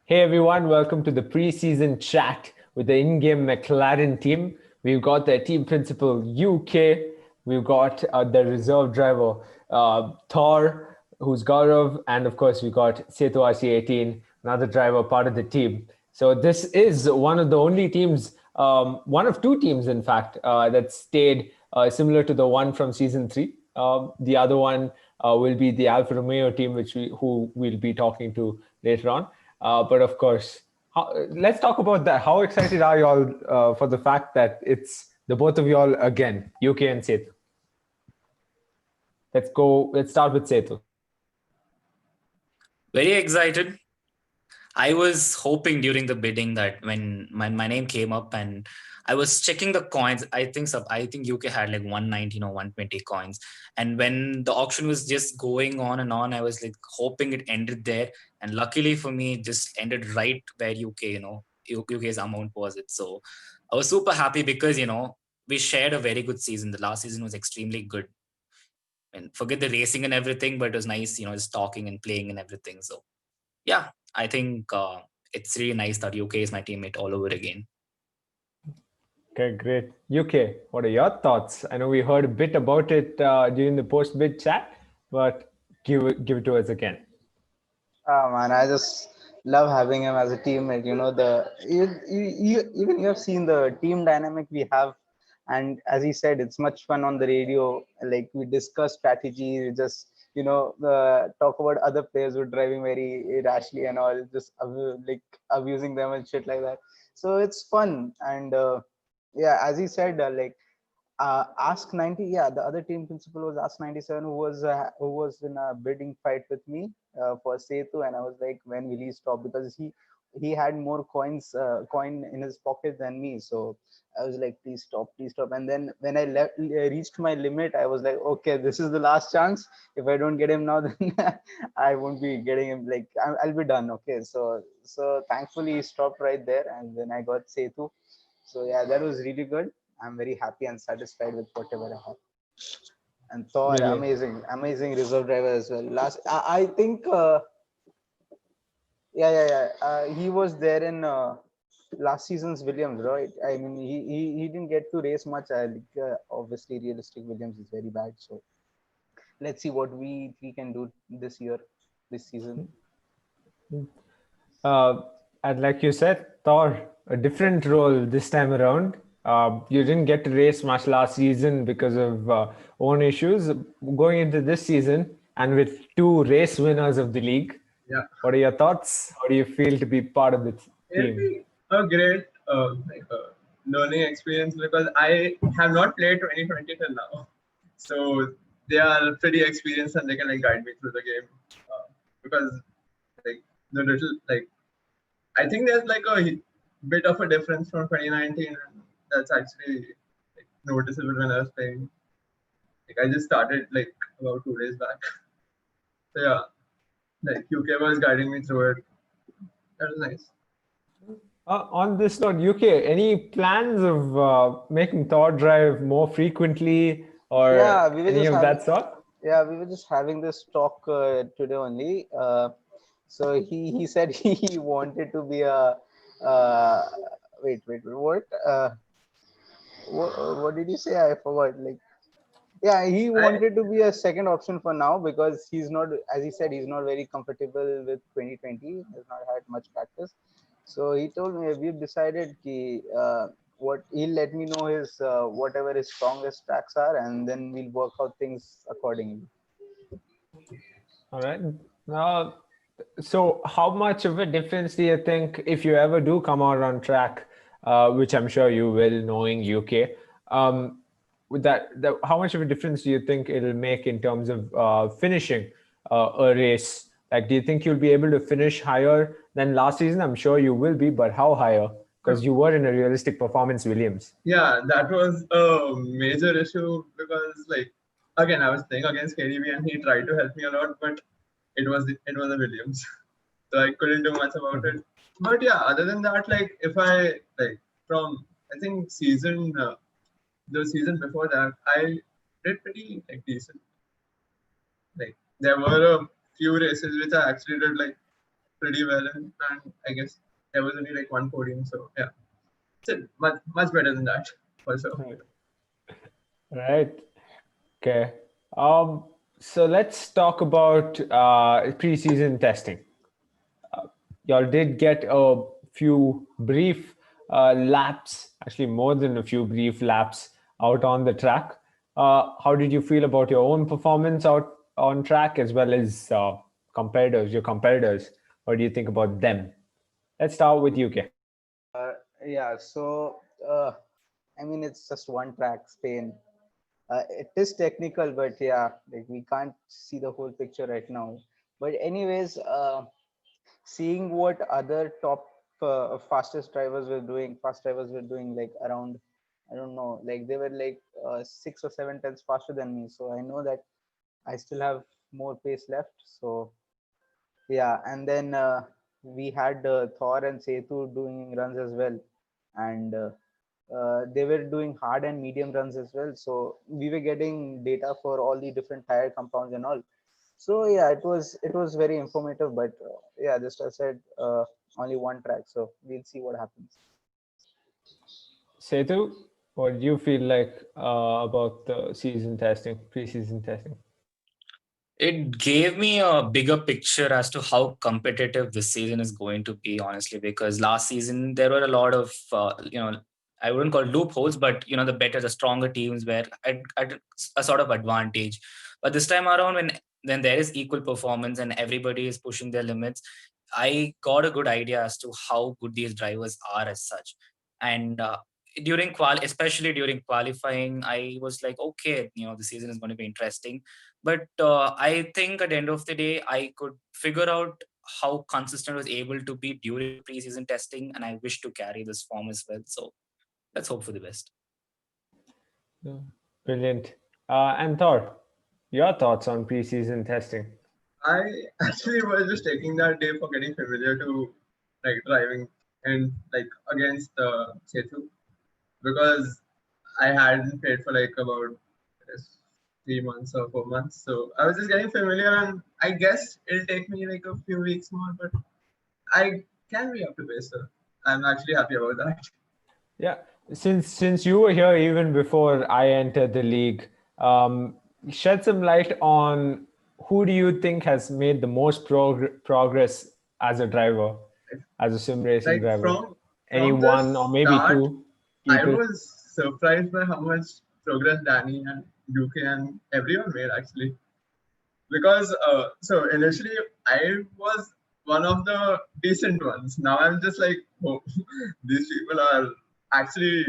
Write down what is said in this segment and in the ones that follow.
Hey everyone, welcome to the preseason chat with the in-game Mclaren team. We've got the team principal UK, we've got the reserve driver Thor, who's Gaurav, and of course we've got Setu RC18, another driver part of the team. So this is one of the only teams, one of two teams in fact, that stayed similar to the one from season 3. The other one will be the Alfa Romeo team, who we'll be talking to later on. But of course, let's talk about that. How excited are you all for the fact that it's the both of you all again, UK and Setu? Let's go. Let's start with Setu. Very excited. I was hoping during the bidding that when my name came up and I was checking the coins, I think UK had like 119 or 120 coins. And when the auction was just going on and on, I was like hoping it ended there. And luckily for me, it just ended right where UK's amount was it. So I was super happy because, we shared a very good season. The last season was extremely good. And forget the racing and everything, but it was nice, just talking and playing and everything. So yeah, I think it's really nice that UK is my teammate all over again. Okay, great. UK, what are your thoughts? I know we heard a bit about it during the post-bid chat, but give it to us again. Oh man, I just love having him as a teammate. Even you have seen the team dynamic we have, and as he said, it's much fun on the radio. Like we discuss strategy, we just talk about other players who are driving very rashly and all, just like abusing them and shit like that. So it's fun, and yeah, as he said, Ask 90, yeah, the other team principal was Ask 97, who was in a bidding fight with me for Setu, and I was like, when will he stop? Because he had more coin in his pocket than me. So I was like, please stop. And then when I reached my limit, I was like, okay, this is the last chance. If I don't get him now, then I won't be getting him. Like I'll be done. Okay, so thankfully he stopped right there, and then I got Setu. So yeah, that was really good. I'm very happy and satisfied with whatever I have. And Thor, Brilliant. amazing reserve driver as well. I think, he was there in last season's Williams, right? I mean, he didn't get to race much. Obviously, realistic Williams is very bad. So let's see what we can do this season. And like you said, Thor, a different role this time around. You didn't get to race much last season because of own issues. Going into this season, and with two race winners of the league, Yeah, what are your thoughts? How do you feel to be part of the it'll team? be a great learning experience because I have not played 2020 till now, so they are pretty experienced and they can like guide me through the game. Because like the little like I think there's like a bit of a difference from 2019, and that's actually like noticeable when I was playing. Like I just started like about 2 days back. So yeah, like UK was guiding me through it. That was nice. On this note, UK, any plans of making Thor drive more frequently or Yeah, we were any just of having that sort? yeah we were just having this talk today only. So he said he wanted to be a uh, wait what did you say? I forgot. Like yeah, he I wanted to be a second option for now because he's not, as he said, he's not very comfortable with 2020. Has not had much practice. So he told me we've decided what he'll let me know his whatever his strongest tracks are, and then we'll work out things accordingly. All right. Now, so how much of a difference do you think if you ever do come out on track, which I'm sure you will, knowing UK, with how much of a difference do you think it'll make in terms of finishing a race? Like, do you think you'll be able to finish higher than last season? I'm sure you will be, but how higher? Because you were in a realistic performance Williams. Yeah, that was a major issue because like again I was playing against KDB and he tried to help me a lot, but it was a Williams, so I couldn't do much about it. But yeah, other than that, like if I like from I think the season before that, I did pretty like decent. Like there were a few races which I actually did like pretty well in, and I guess there was only like one podium. So yeah, it's much better than that for sure. Right. Okay. So let's talk about preseason testing. Y'all did get a few brief laps, actually more than a few brief laps out on the track. How did you feel about your own performance out on track as well as your competitors? What do you think about them? Let's start with UK. Yeah, so I mean, it's just one track, Spain. It is technical, but yeah, like we can't see the whole picture right now. But anyways, seeing what other top fast drivers were doing, like around, I don't know, like they were like 6 or 7 tenths faster than me. So I know that I still have more pace left. So yeah, and then we had Thor and Setu doing runs as well, and they were doing hard and medium runs as well. So we were getting data for all the different tire compounds and all. So yeah, it was very informative. But yeah, just as I said, only one track, so we'll see what happens. Setu, what do you feel like about the preseason testing? It gave me a bigger picture as to how competitive this season is going to be, honestly, because last season there were a lot of, I wouldn't call loopholes, but, the stronger teams were at a sort of advantage. But this time around, when there is equal performance and everybody is pushing their limits, I got a good idea as to how good these drivers are as such. And especially during qualifying, I was like, okay, the season is going to be interesting. But I think at the end of the day, I could figure out how consistent I was able to be during preseason testing, and I wish to carry this form as well. So let's hope for the best. Brilliant. And Thor, your thoughts on preseason testing? I actually was just taking that day for getting familiar to like driving and like against Setu, because I hadn't played for like about I guess, 3 months or 4 months. So I was just getting familiar, and I guess it'll take me like a few weeks more, but I can be up to pace. So I'm actually happy about that. Yeah, since you were here even before I entered the league, shed some light on who do you think has made the most progress as a driver, as a sim racing Like driver? from Any the one or maybe start, two I people? was surprised by how much progress Danny and UK and everyone made actually. Because so initially I was one of the decent ones. Now I'm just like, oh, these people are actually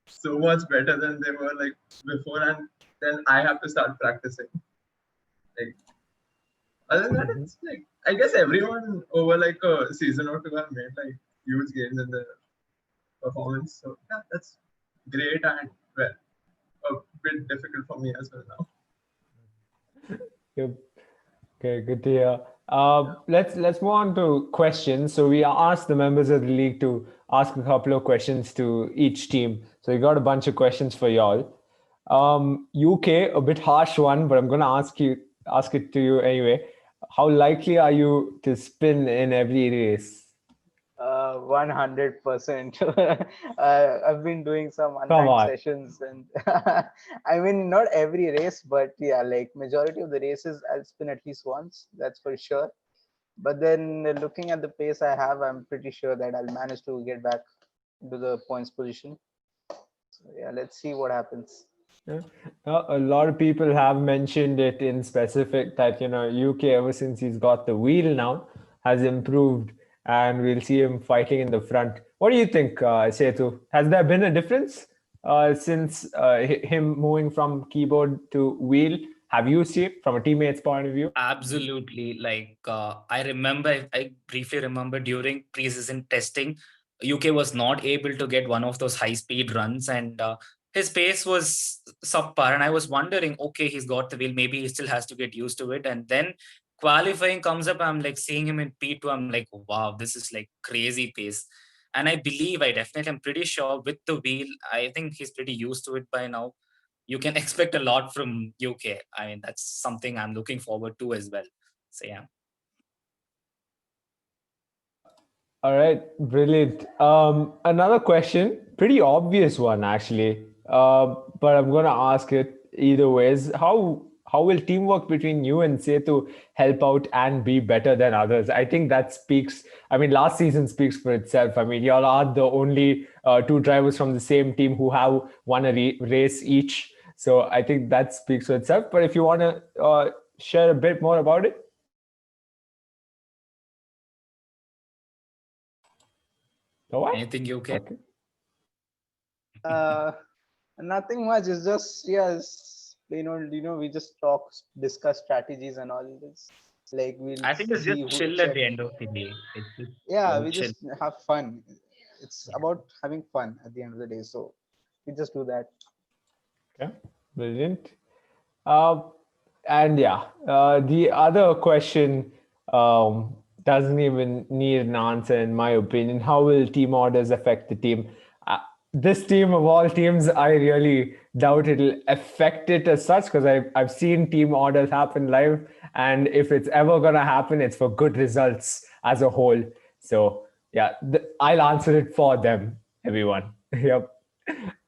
so much better than they were like before, and then I have to start practicing. Like other than that, it's like I guess everyone over like a season or two have made like huge gains in their performance. So yeah, that's great, and well, a bit difficult for me as well now. Yep. Okay, good to hear. Let's move on to questions. So we asked the members of the league to ask a couple of questions to each team. So we got a bunch of questions for y'all. UK, a bit harsh one, but I'm gonna ask it to you anyway. How likely are you to spin in every race? 100%. I've been doing some Come unranked on. sessions, and I mean, not every race, but yeah, like majority of the races I'll spin at least once, that's for sure. But then looking at the pace I have, I'm pretty sure that I'll manage to get back to the points position. So yeah, let's see what happens. Yeah. A lot of people have mentioned it in specific that UK, ever since he's got the wheel now, has improved, and we'll see him fighting in the front. What do you think, Setu? Has there been a difference since him moving from keyboard to wheel? Have you seen it from a teammate's point of view? Absolutely. Like I briefly remember during preseason testing, UK was not able to get one of those high speed runs, and his pace was subpar. And I was wondering, okay, he's got the wheel, maybe he still has to get used to it. And then qualifying comes up, I'm like seeing him in P2, I'm like, wow, this is like crazy pace. And I'm pretty sure with the wheel, I think he's pretty used to it by now. You can expect a lot from UK. I mean, that's something I'm looking forward to as well. So yeah. All right, brilliant. Another question, pretty obvious one actually, but I'm gonna ask it either ways. How will teamwork between you and Setu help out and be better than others? I think that speaks. I mean, last season speaks for itself. I mean, y'all are the only two drivers from the same team who have won a race each. So I think that speaks for itself. But if you want to share a bit more about it. Oh, what? Anything UK? Okay. Uh, Nothing much. It's just yes, we just talk, discuss strategies and all this. Like we'll I think it's just see who chill at check. the end of the day. It's just Yeah, very we chill. just have fun. It's Yeah. about having fun at the end of the day. So we just do that. Okay, brilliant. Uh, and yeah, the other question doesn't even need an answer, in my opinion. How will team orders affect the team? This team of all teams, I really doubt it'll affect it as such because I've seen team orders happen live, and if it's ever gonna happen, it's for good results as a whole. So yeah, I'll answer it for them, everyone. Yep.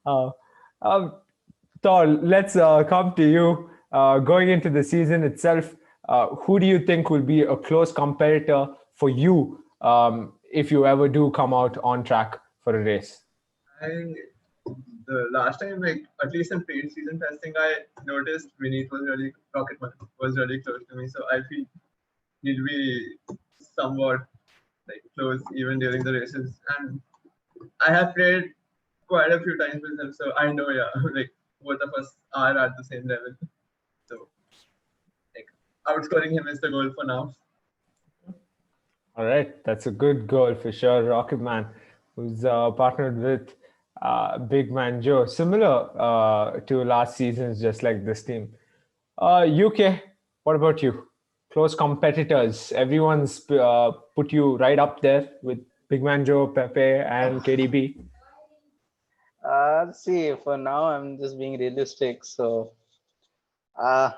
Uh, um, Thor, let's come to you. Going into the season itself, who do you think will be a close competitor for you if you ever do come out on track for a race? I think the last time, like at least in pre-season testing, I noticed Vinith was really Rocketman was really close to me. So I feel he'll be somewhat like close even during the races. And I have played quite a few times with him, so I know, yeah, like both of us are at the same level. So like outscoring him is the goal for now. All right, that's a good goal for sure. Rocket Man, who's partnered with Big Man Joe, similar to last season's, just like this team. UK, what about you? Close competitors. Everyone's put you right up there with Big Man Joe, Pepe, and KDB. See, for now, I'm just being realistic. So, uh,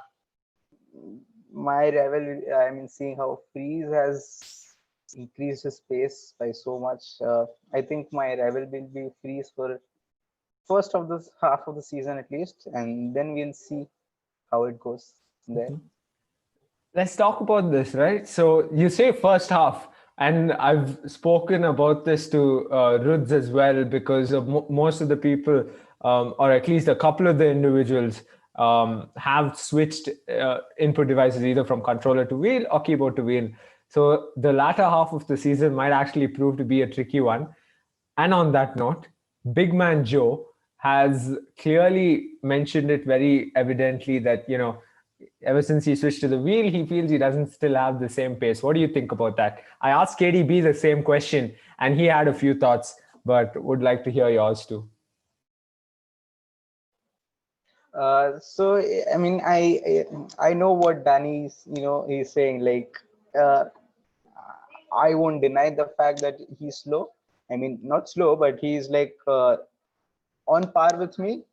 my rival, I mean, seeing how Freeze has increased his pace by so much, I think my rival will be Freeze for first of this half of the season at least, and then we'll see how it goes from there. Let's talk about this, right? So you say first half, and I've spoken about this to Ruds as well because of most of the people, or at least a couple of the individuals, have switched input devices either from controller to wheel or keyboard to wheel. So the latter half of the season might actually prove to be a tricky one. And on that note, Big Man Joe has clearly mentioned it very evidently that, ever since he switched to the wheel, he feels he doesn't still have the same pace. What do you think about that? I asked KDB the same question, and he had a few thoughts, but would like to hear yours too. So I mean, I know what Danny's he's saying. Like, uh, I won't deny the fact that he's slow. I mean, not slow, but he's like on par with me.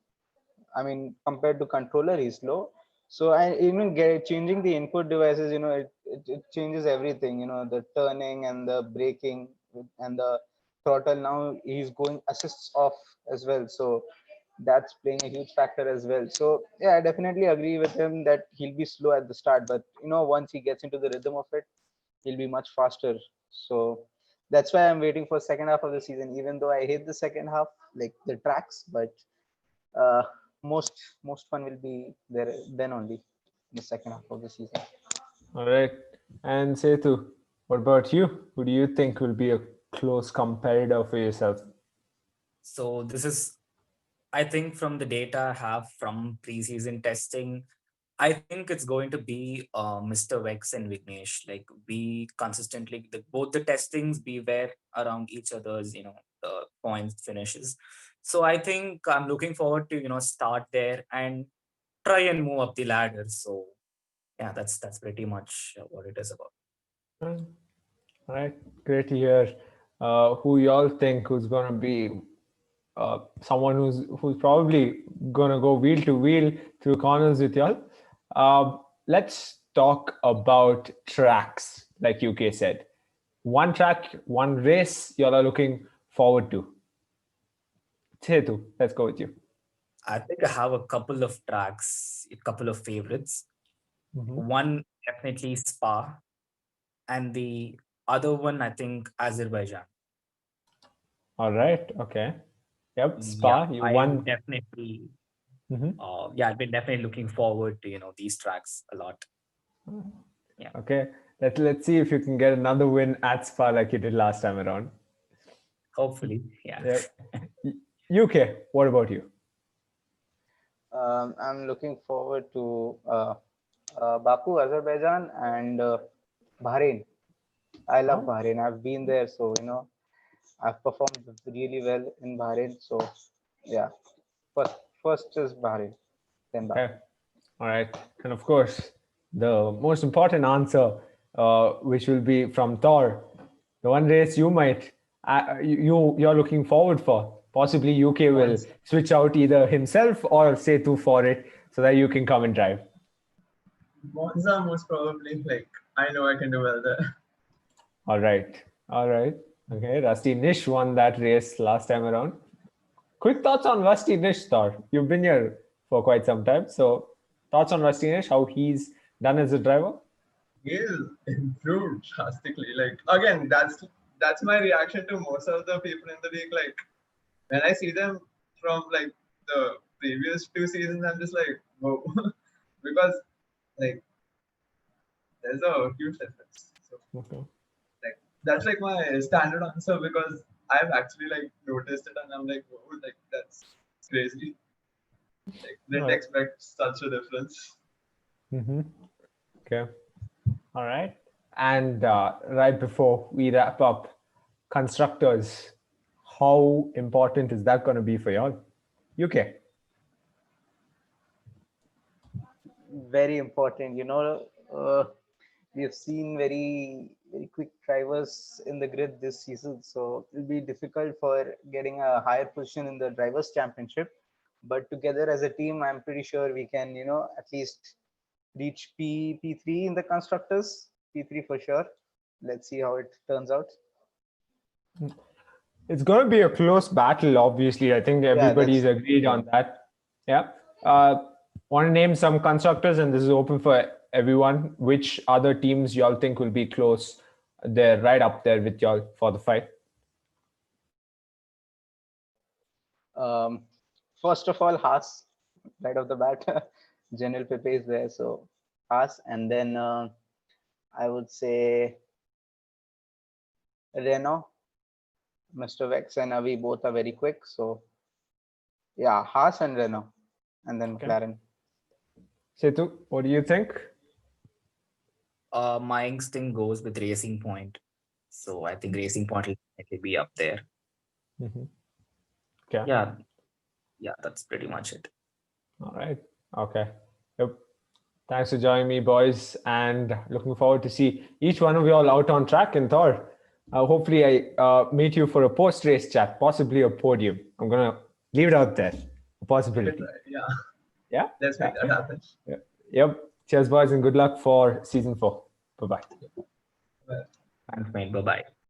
I mean, compared to controller, he's low. So I even changing the input devices, it changes everything. The turning and the braking and the throttle. Now he's going assists off as well. So that's playing a huge factor as well. So yeah, I definitely agree with him that he'll be slow at the start, but once he gets into the rhythm of it, he'll be much faster. So that's why I'm waiting for second half of the season. Even though I hate the second half, like the tracks, but uh, most fun will be there then only in the second half of the season. All right. And Setu, what about you? Who do you think will be a close competitor for yourself? So this is, I think, from the data I have from preseason testing, I think it's going to be Mr. Vex and Vignesh. Like we consistently, both the testings, we were around each other's, the points finishes. So I think I'm looking forward to start there and try and move up the ladder. So yeah, that's pretty much what it is about. All right. Great to hear who y'all think who's going to be someone who's probably gonna go wheel to wheel through corners with y'all. Let's talk about tracks, like UK said. one track, one race you all are looking forward to. Setu, let's go with you. I think I have a couple of tracks, a couple of favorites. One definitely Spa, and the other one I think Azerbaijan. All right. Okay. Yep. Spa. Yeah, You I won. definitely. Mhm. Yeah, I've been definitely looking forward to these tracks a lot. Yeah. Okay. Let's see if you can get another win at Spa like you did last time around. Hopefully, yeah. Yep. UK. What about you? I'm looking forward to Baku, Azerbaijan, and Bahrain. I love Bahrain. I've been there, so I've performed really well in Bahrain. So yeah, first is Bahrain, then Baku. Okay. All right. And of course, the most important answer, which will be from Thor, the one race you might you're looking forward for. Possibly UK will switch out either himself or Setu for it, so that you can come and drive. Monza most probably. Like I know I can do well there. All right. All right. Okay. Rusty Nish won that race last time around. Quick thoughts on Rusty Nish, Thor. You've been here for quite some time. So thoughts on Rusty Nish, how he's done as a driver? He's improved drastically. Like again, that's my reaction to most of the people in the league. Like when I see them from like the previous 2 seasons, I'm just like, whoa, because like there's a huge difference. So like that's like my standard answer because I've actually like noticed it and I'm like, whoa, like that's crazy. Like didn't expect such a difference. Okay. All right. And right before we wrap up, constructors, how important is that going to be for y'all? UK. Very important. We've seen very quick drivers in the grid this season, so it'll be difficult for getting a higher position in the drivers' championship. But together as a team, I'm pretty sure we can, at least reach P3 in the constructors. P3 for sure. Let's see how it turns out. It's going to be a close battle, obviously. I think everybody's agreed on that. Yeah. Want to name some constructors, and this is open for everyone. Which other teams y'all think will be close? They're right up there with y'all for the fight. First of all, Haas, right off the bat. General Pepe is there, so Haas, and then I would say Renault, Mr. Vex and Avi both are very quick. So yeah, Haas and Renault, and then McLaren. Setu, what do you think? My instinct goes with Racing Point. So I think Racing Point will definitely be up there. Okay. Yeah, that's pretty much it. All right. Okay. Yep. Thanks for joining me, boys, and looking forward to see each one of you all out on track. And Thor, hopefully I meet you for a post-race chat, possibly a podium. I'm going to leave it out there. A possibility. Yeah. Let's make that happen. Yep. Cheers, boys, and good luck for season 4. Bye-bye. Thanks, mate. Bye-bye.